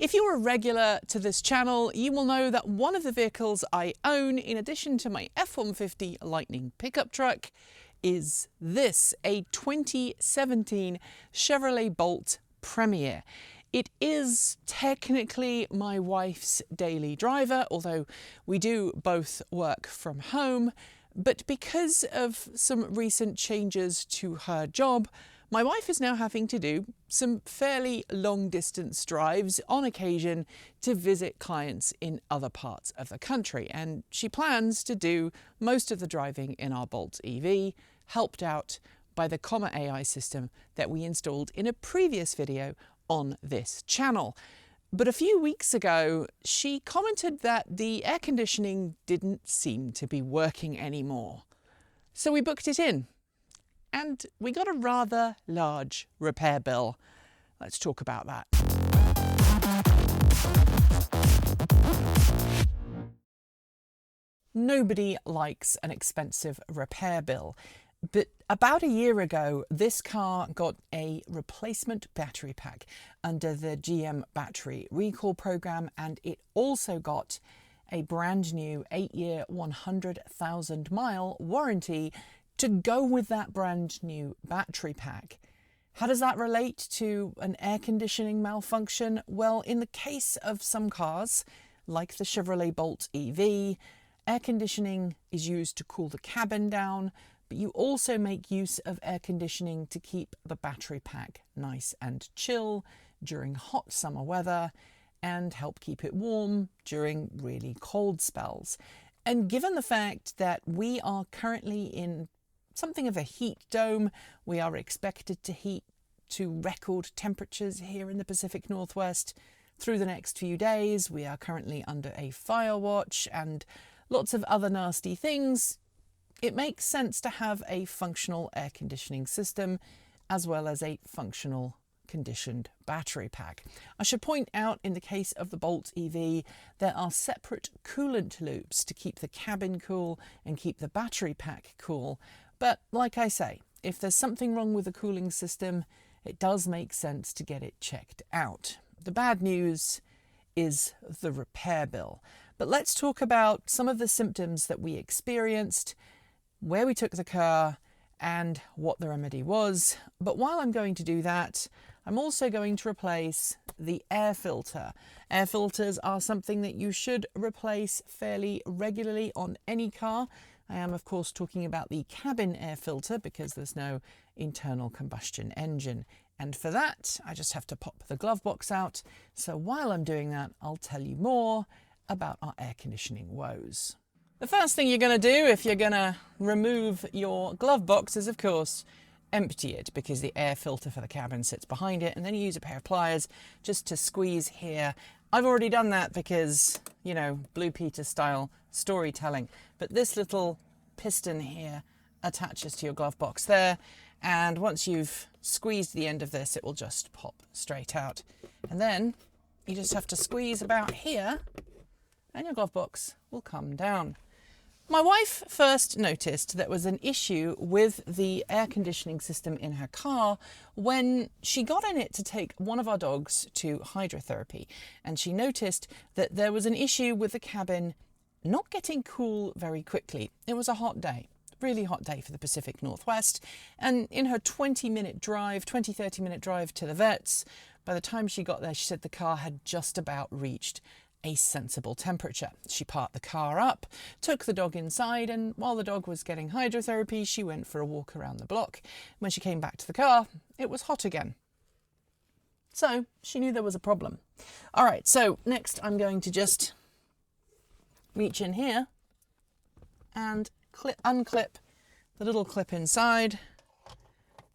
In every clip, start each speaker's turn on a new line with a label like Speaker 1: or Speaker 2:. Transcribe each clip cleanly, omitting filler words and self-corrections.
Speaker 1: If you're a regular to this channel, you will know that one of the vehicles I own, in addition to my F-150 Lightning pickup truck, is this, a 2017 Chevrolet Bolt Premier. It is technically my wife's daily driver, although we do both work from home. But because of some recent changes to her job, my wife is now having to do some fairly long distance drives on occasion to visit clients in other parts of the country. And she plans to do most of the driving in our Bolt EV, helped out by the Comma AI system that we installed in a previous video on this channel. But a few weeks ago, she commented that the air conditioning didn't seem to be working anymore. So we booked it in. And we got a rather large repair bill. Let's talk about that. Nobody likes an expensive repair bill, but about a year ago, this car got a replacement battery pack under the GM battery recall program, and it also got a brand new 8-year, 100,000-mile warranty to go with that brand new battery pack. How does that relate to an air conditioning malfunction? Well, in the case of some cars, like the Chevrolet Bolt EV, air conditioning is used to cool the cabin down, but you also make use of air conditioning to keep the battery pack nice and chill during hot summer weather and help keep it warm during really cold spells. And given the fact that we are currently in something of a heat dome, we are expected to heat to record temperatures here in the Pacific Northwest through the next few days. We are currently under a fire watch and lots of other nasty things. It makes sense to have a functional air conditioning system as well as a functional conditioned battery pack. I should point out, in the case of the Bolt EV, there are separate coolant loops to keep the cabin cool and keep the battery pack cool. But like I say, if there's something wrong with the cooling system, it does make sense to get it checked out. The bad news is the repair bill. But let's talk about some of the symptoms that we experienced, where we took the car, and what the remedy was. But while I'm going to do that, I'm also going to replace the air filter. Air filters are something that you should replace fairly regularly on any car. I am, of course, talking about the cabin air filter because there's no internal combustion engine. And for that, I just have to pop the glove box out. So while I'm doing that, I'll tell you more about our air conditioning woes. The first thing you're going to do if you're going to remove your glove box is, of course, empty it, because the air filter for the cabin sits behind it, and then you use a pair of pliers just to squeeze here. I've already done that because, you know, Blue Peter style storytelling, but this little piston here attaches to your glove box there, and once you've squeezed the end of this, it will just pop straight out. And then you just have to squeeze about here and your glove box will come down. My wife first noticed there was an issue with the air conditioning system in her car when she got in it to take one of our dogs to hydrotherapy, and she noticed that there was an issue with the cabin not getting cool very quickly. It was a hot day, really hot day for the Pacific Northwest, and in her 30 minute drive to the vets, by the time she got there, she said the car had just about reached a sensible temperature. She parked the car up, took the dog inside, and while the dog was getting hydrotherapy, she went for a walk around the block. When she came back to the car, it was hot again. So she knew there was a problem. All right, so next I'm going to just reach in here and unclip the little clip inside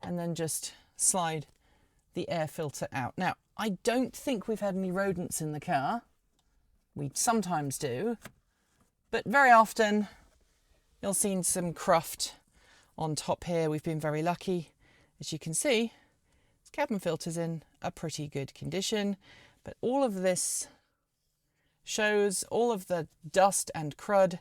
Speaker 1: and then just slide the air filter out. Now, I don't think we've had any rodents in the car. We sometimes do, but very often you'll see some cruft on top here. We've been very lucky. As you can see, this cabin filter's in a pretty good condition, but all of this shows all of the dust and crud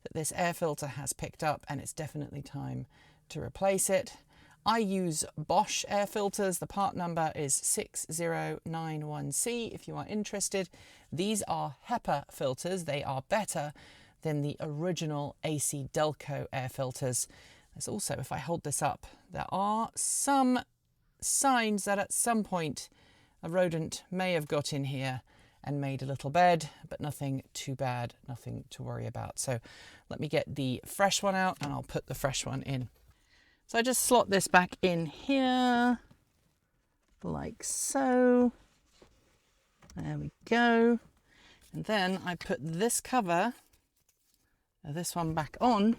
Speaker 1: that this air filter has picked up, and it's definitely time to replace it. I use Bosch air filters. The part number is 6091C if you are interested. These are HEPA filters. They are better than the original AC Delco air filters. There's also, if I hold this up, there are some signs that at some point a rodent may have got in here and made a little bed, but nothing too bad, nothing to worry about. So let me get the fresh one out and I'll put the fresh one in. So I just slot this back in here, like so. There we go. And then I put this cover, this one back on,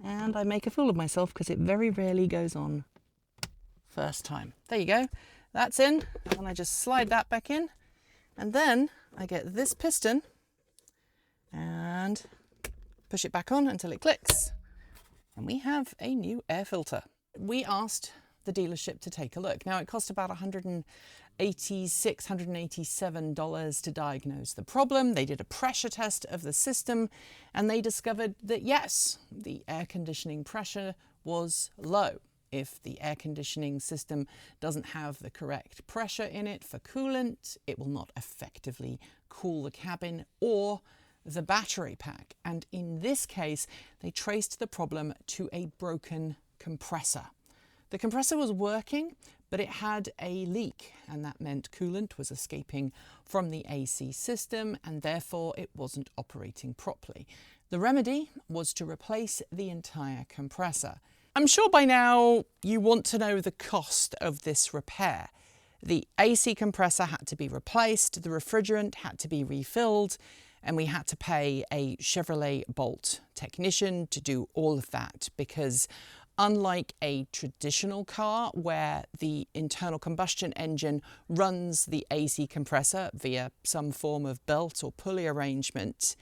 Speaker 1: and I make a fool of myself because it very rarely goes on first time. There you go. That's in. And I just slide that back in. And then I get this piston and push it back on until it clicks. And we have a new air filter. We asked the dealership to take a look. Now it cost about $186, $187 to diagnose the problem. They did a pressure test of the system and they discovered that yes, the air conditioning pressure was low. If the air conditioning system doesn't have the correct pressure in it for coolant, it will not effectively cool the cabin or the battery pack. And in this case, they traced the problem to a broken compressor. The compressor was working, but it had a leak, and that meant coolant was escaping from the AC system, and therefore it wasn't operating properly. The remedy was to replace the entire compressor. I'm sure by now you want to know the cost of this repair. The AC compressor had to be replaced, the refrigerant had to be refilled, and we had to pay a Chevrolet Bolt technician to do all of that because unlike a traditional car where the internal combustion engine runs the AC compressor via some form of belt or pulley arrangement,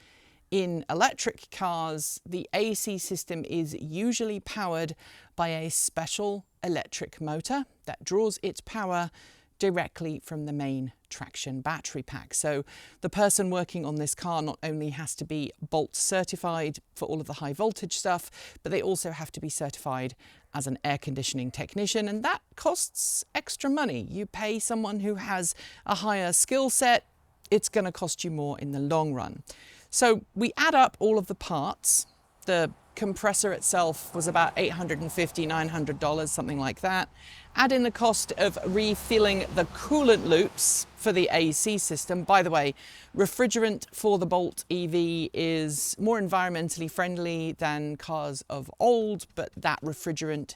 Speaker 1: in electric cars, the AC system is usually powered by a special electric motor that draws its power directly from the main traction battery pack. So the person working on this car not only has to be Bolt certified for all of the high voltage stuff, but they also have to be certified as an air conditioning technician, and that costs extra money. You pay someone who has a higher skill set, it's going to cost you more in the long run. So we add up all of the parts. The compressor itself was about $850, $900, something like that. Add in the cost of refilling the coolant loops for the AC system. By the way, refrigerant for the Bolt EV is more environmentally friendly than cars of old, but that refrigerant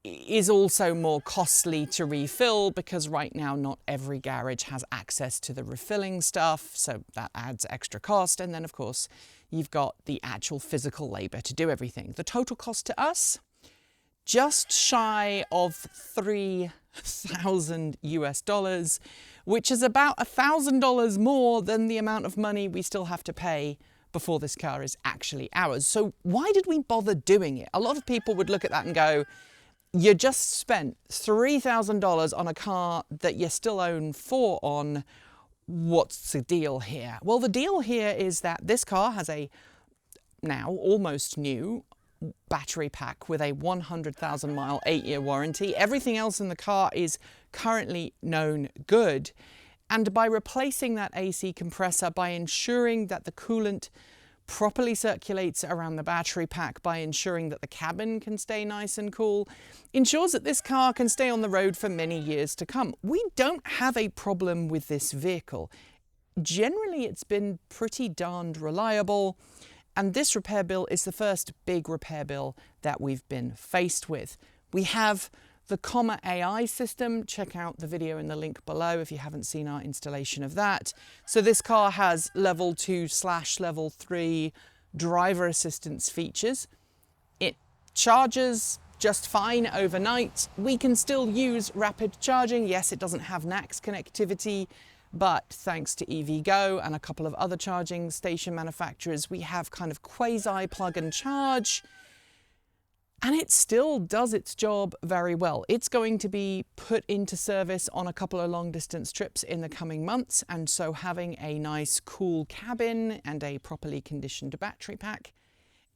Speaker 1: is also more costly to refill because right now not every garage has access to the refilling stuff, so that adds extra cost. And then of course you've got the actual physical labor to do everything. The total cost to us, just shy of $3,000 US, which is about $1,000 more than the amount of money we still have to pay before this car is actually ours. So why did we bother doing it? A lot of people would look at that and go, you just spent $3,000 on a car that you still own 4 on. What's the deal here? Well, the deal here is that this car has a now almost new battery pack with a 100,000 mile 8-year warranty. Everything else in the car is currently known good. And by replacing that AC compressor, by ensuring that the coolant properly circulates around the battery pack, by ensuring that the cabin can stay nice and cool, ensures that this car can stay on the road for many years to come. We don't have a problem with this vehicle. Generally, it's been pretty darned reliable, and this repair bill is the first big repair bill that we've been faced with. We have the Comma AI system. Check out the video in the link below if you haven't seen our installation of that. So this car has level 2/level 3 driver assistance features. It charges just fine overnight. We can still use rapid charging. Yes, it doesn't have NACS connectivity, but thanks to EVgo and a couple of other charging station manufacturers, we have kind of quasi plug and charge. And it still does its job very well. It's going to be put into service on a couple of long distance trips in the coming months. And so having a nice cool cabin and a properly conditioned battery pack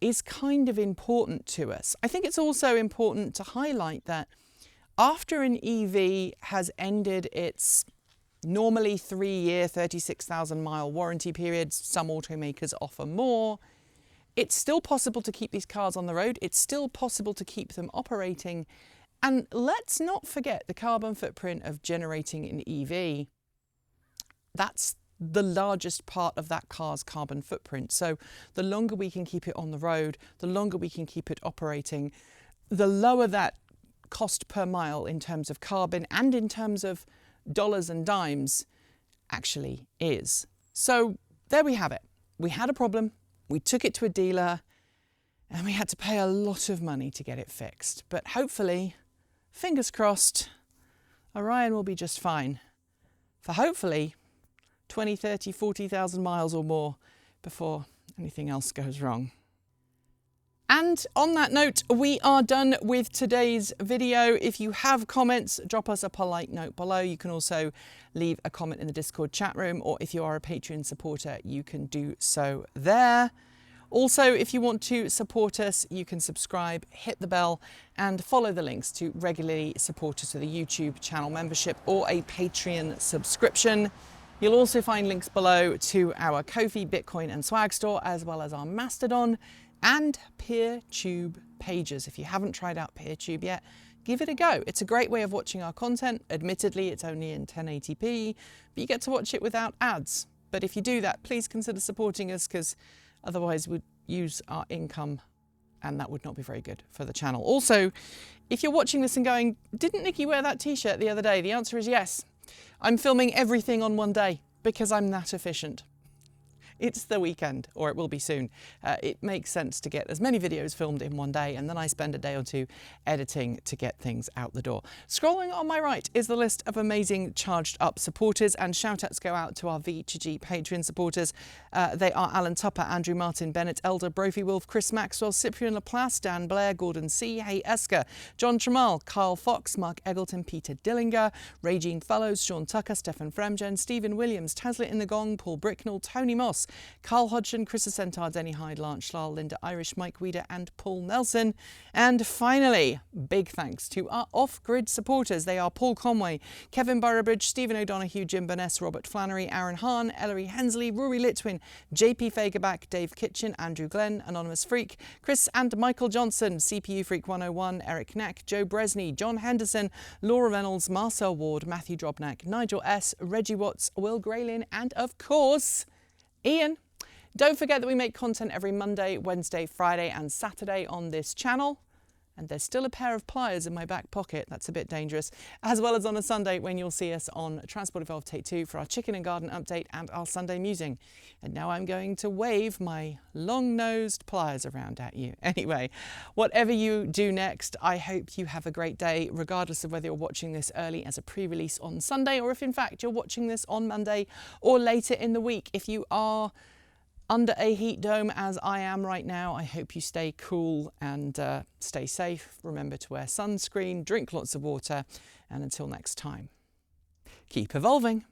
Speaker 1: is kind of important to us. I think it's also important to highlight that after an EV has ended its normally 3-year, 36,000 mile warranty period, some automakers offer more, it's still possible to keep these cars on the road. It's still possible to keep them operating. And let's not forget the carbon footprint of generating an EV. That's the largest part of that car's carbon footprint. So the longer we can keep it on the road, the longer we can keep it operating, the lower that cost per mile in terms of carbon and in terms of dollars and dimes actually is. So there we have it. We had a problem, we took it to a dealer, and we had to pay a lot of money to get it fixed. But hopefully, fingers crossed, Orion will be just fine for hopefully 20, 30, 40,000 miles or more before anything else goes wrong. And on that note, we are done with today's video. If you have comments, drop us a polite note below. You can also leave a comment in the Discord chat room, or if you are a Patreon supporter, you can do so there. Also, if you want to support us, you can subscribe, hit the bell, and follow the links to regularly support us with a YouTube channel membership or a Patreon subscription. You'll also find links below to our Ko-fi, Bitcoin and swag store, as well as our Mastodon and PeerTube pages. If you haven't tried out PeerTube yet, give it a go. It's a great way of watching our content. Admittedly, it's only in 1080p, but you get to watch it without ads. But if you do that, please consider supporting us, because otherwise we'd use our income and that would not be very good for the channel. Also, if you're watching this and going, didn't Nikki wear that t-shirt the other day? The answer is yes. I'm filming everything on one day because I'm that efficient. It's the weekend, or it will be soon. It makes sense to get as many videos filmed in one day, and then I spend a day or two editing to get things out the door. Scrolling on my right is the list of amazing charged up supporters, and shout outs go out to our V2G Patreon supporters. They are Alan Tupper, Andrew Martin, Bennett Elder, Brophy Wolf, Chris Maxwell, Cyprian Laplace, Dan Blair, Gordon C, Hay Esker, John Tramal, Carl Fox, Mark Eggleton, Peter Dillinger, Regine Fellows, Sean Tucker, Stefan Fremgen, Stephen Williams, Tesla in the Gong, Paul Bricknell, Tony Moss, Carl Hodgson, Chris Centaur, Denny Hyde, Lance Schlall, Linda Irish, Mike Weeder and Paul Nelson. And finally, big thanks to our off-grid supporters. They are Paul Conway, Kevin Burrowbridge, Stephen O'Donoghue, Jim Burness, Robert Flannery, Aaron Hahn, Ellery Hensley, Rory Litwin, JP Fagerback, Dave Kitchen, Andrew Glenn, Anonymous Freak, Chris and Michael Johnson, CPU Freak 101, Eric Knack, Joe Bresney, John Henderson, Laura Reynolds, Marcel Ward, Matthew Drobnak, Nigel S, Reggie Watts, Will Graylin, and of course, Ian. Don't forget that we make content every Monday, Wednesday, Friday and Saturday on this channel. And there's still a pair of pliers in my back pocket. That's a bit dangerous. As well as on a Sunday when you'll see us on Transport Evolved Take 2 for our Chicken and Garden update and our Sunday musing. And now I'm going to wave my long-nosed pliers around at you. Anyway, whatever you do next, I hope you have a great day, regardless of whether you're watching this early as a pre-release on Sunday, or if in fact you're watching this on Monday or later in the week. If you are under a heat dome, as I am right now, I hope you stay cool and stay safe. Remember to wear sunscreen, drink lots of water, and until next time, keep evolving.